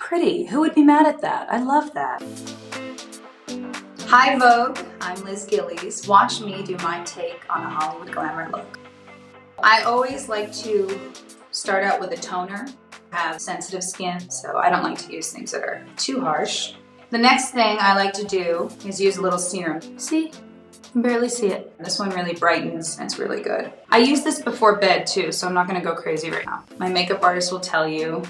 pretty. Who would be mad at that? I love that. Hi Vogue, I'm Liz Gillies. Watch me do my take on a Hollywood glamour look. I always like to start out with a toner. I have sensitive skin, so I don't like to use things that are too harsh. The next thing I like to do is use a little serum. See? You can barely see it. This one really brightens and it's really good. I use this before bed too, so I'm not gonna go crazy right now. My makeup artist will tell you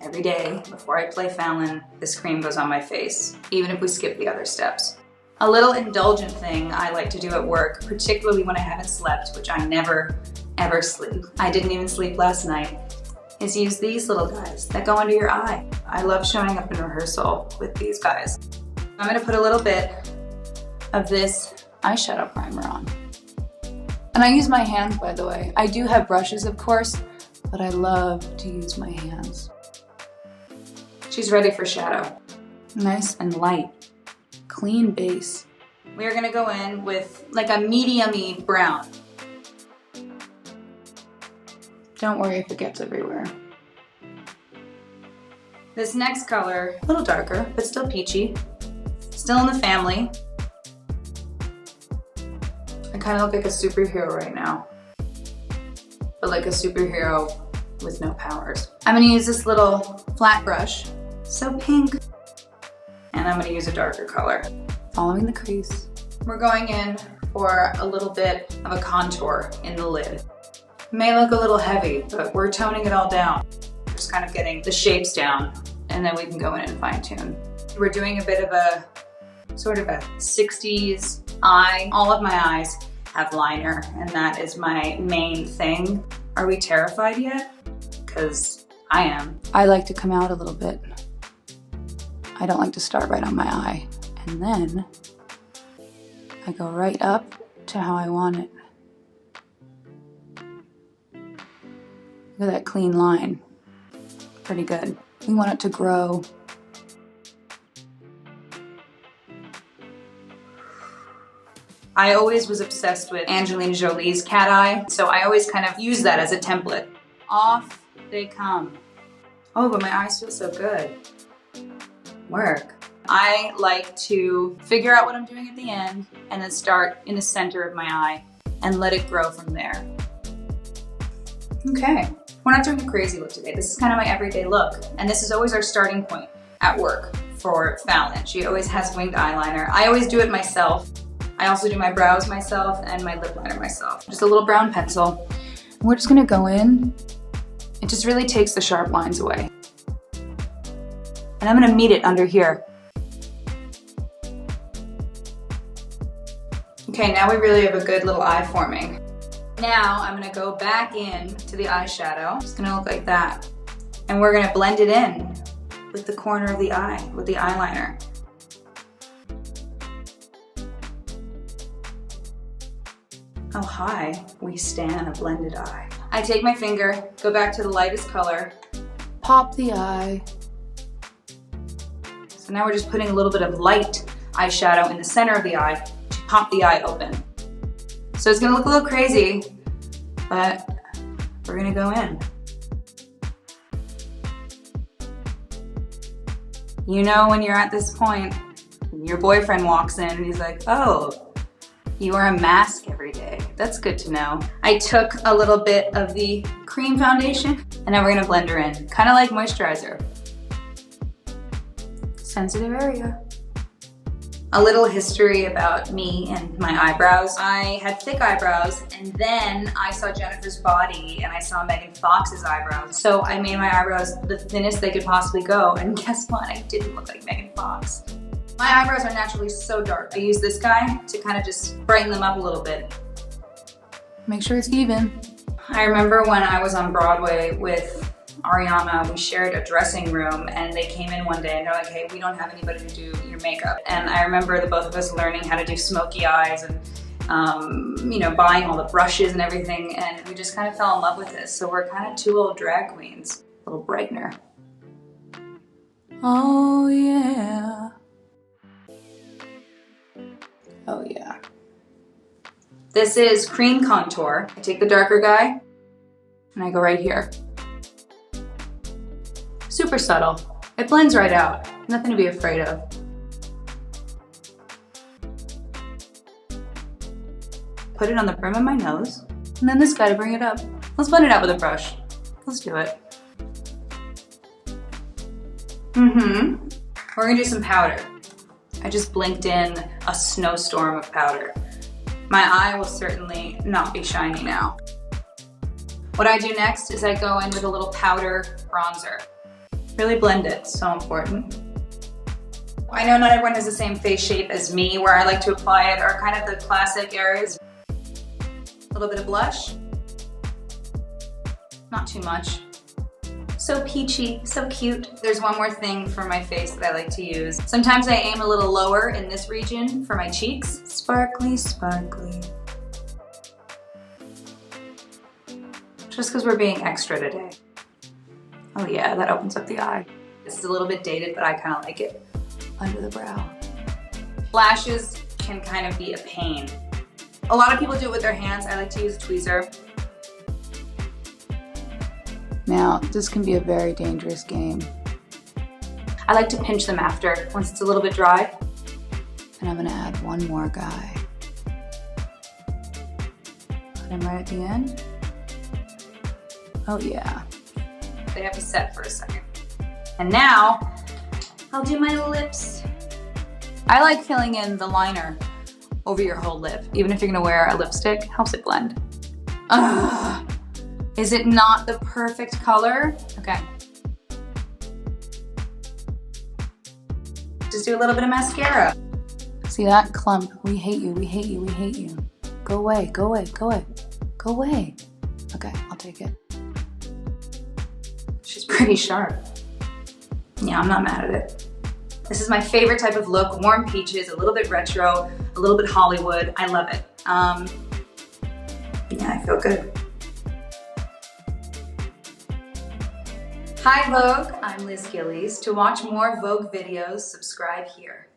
every day before I play Fallon, this cream goes on my face, even if we skip the other steps. A little indulgent thing I like to do at work, particularly when I haven't slept, which I never, ever sleep. I didn't even sleep last night, is use these little guys that go under your eye. I love showing up in rehearsal with these guys. I'm gonna put a little bit of this eyeshadow primer on. And I use my hands, by the way. I do have brushes, of course, but I love to use my hands. She's ready for shadow. Nice and light. Clean base. We are gonna go in with like a medium-y brown. Don't worry if it gets everywhere. This next color, a little darker, but still peachy. Still in the family. I kind of look like a superhero right now, but like a superhero with no powers. I'm gonna use this little flat brush, so pink. And I'm gonna use a darker color. Following the crease. We're going in for a little bit of a contour in the lid. It may look a little heavy, but we're toning it all down. Just kind of getting the shapes down, and then we can go in and fine tune. We're doing a bit of a, sort of a 60s eye. All of my eyes have liner, and that is my main thing. Are we terrified yet? Because I am. I like to come out a little bit. I don't like to start right on my eye. And then I go right up to how I want it. Look at that clean line. Pretty good. We want it to grow. I always was obsessed with Angelina Jolie's cat eye, so I always kind of use that as a template. Off they come. Oh, but my eyes feel so good. Work. I like to figure out what I'm doing at the end and then start in the center of my eye and let it grow from there. Okay, we're not doing a crazy look today. This is kind of my everyday look, and this is always our starting point at work for Fallon. She always has winged eyeliner. I always do it myself. I also do my brows myself and my lip liner myself. Just a little brown pencil. We're just gonna go in. It just really takes the sharp lines away. And I'm gonna meet it under here. Okay, now we really have a good little eye forming. Now I'm gonna go back in to the eyeshadow. It's gonna look like that. And we're gonna blend it in with the corner of the eye, with the eyeliner. How high we stand a blended eye. I take my finger, go back to the lightest color, pop the eye. So now we're just putting a little bit of light eyeshadow in the center of the eye to pop the eye open. So it's gonna look a little crazy, but we're gonna go in. You know when you're at this point, your boyfriend walks in and he's like, oh, you wear a mask every day. That's good to know. I took a little bit of the cream foundation and now we're gonna blend her in. Kind of like moisturizer. Sensitive area. A little history about me and my eyebrows. I had thick eyebrows and then I saw Jennifer's Body and I saw Megan Fox's eyebrows. So I made my eyebrows the thinnest they could possibly go, and guess what? I didn't look like Megan Fox. My eyebrows are naturally so dark. I use this guy to kind of just brighten them up a little bit. Make sure it's even. I remember when I was on Broadway with Ariana, we shared a dressing room and they came in one day and they're like, hey, we don't have anybody to do your makeup. And I remember the both of us learning how to do smoky eyes and you know, buying all the brushes and everything, and we just kind of fell in love with this. So we're kind of two old drag queens. A little brightener. Oh yeah. Oh yeah. This is cream contour. I take the darker guy and I go right here. Super subtle. It blends right out. Nothing to be afraid of. Put it on the brim of my nose, and then this guy to bring it up. Let's blend it out with a brush. Let's do it. We're gonna do some powder. I just blinked in a snowstorm of powder. My eye will certainly not be shiny now. What I do next is I go in with a little powder bronzer. Really blend it, so important. I know not everyone has the same face shape as me. Where I like to apply it are kind of the classic areas. A little bit of blush. Not too much. So peachy, so cute. There's one more thing for my face that I like to use. Sometimes I aim a little lower in this region for my cheeks. Sparkly, sparkly. Just because we're being extra today. Oh yeah, that opens up the eye. This is a little bit dated, but I kind of like it. Under the brow. Lashes can kind of be a pain. A lot of people do it with their hands. I like to use a tweezer. Now, this can be a very dangerous game. I like to pinch them after, once it's a little bit dry. And I'm gonna add one more guy. Put him right at the end. Oh yeah. They have to set for a second. And now, I'll do my lips. I like filling in the liner over your whole lip. Even if you're gonna wear a lipstick, helps it blend. Ugh. Is it not the perfect color? Okay. Just do a little bit of mascara. See that clump? We hate you, we hate you, we hate you. Go away, go away, go away, go away. Okay, I'll take it. She's pretty sharp. Yeah, I'm not mad at it. This is my favorite type of look, warm peaches, a little bit retro, a little bit Hollywood. I love it. Yeah, I feel good. Hi Vogue, I'm Liz Gillies. To watch more Vogue videos, subscribe here.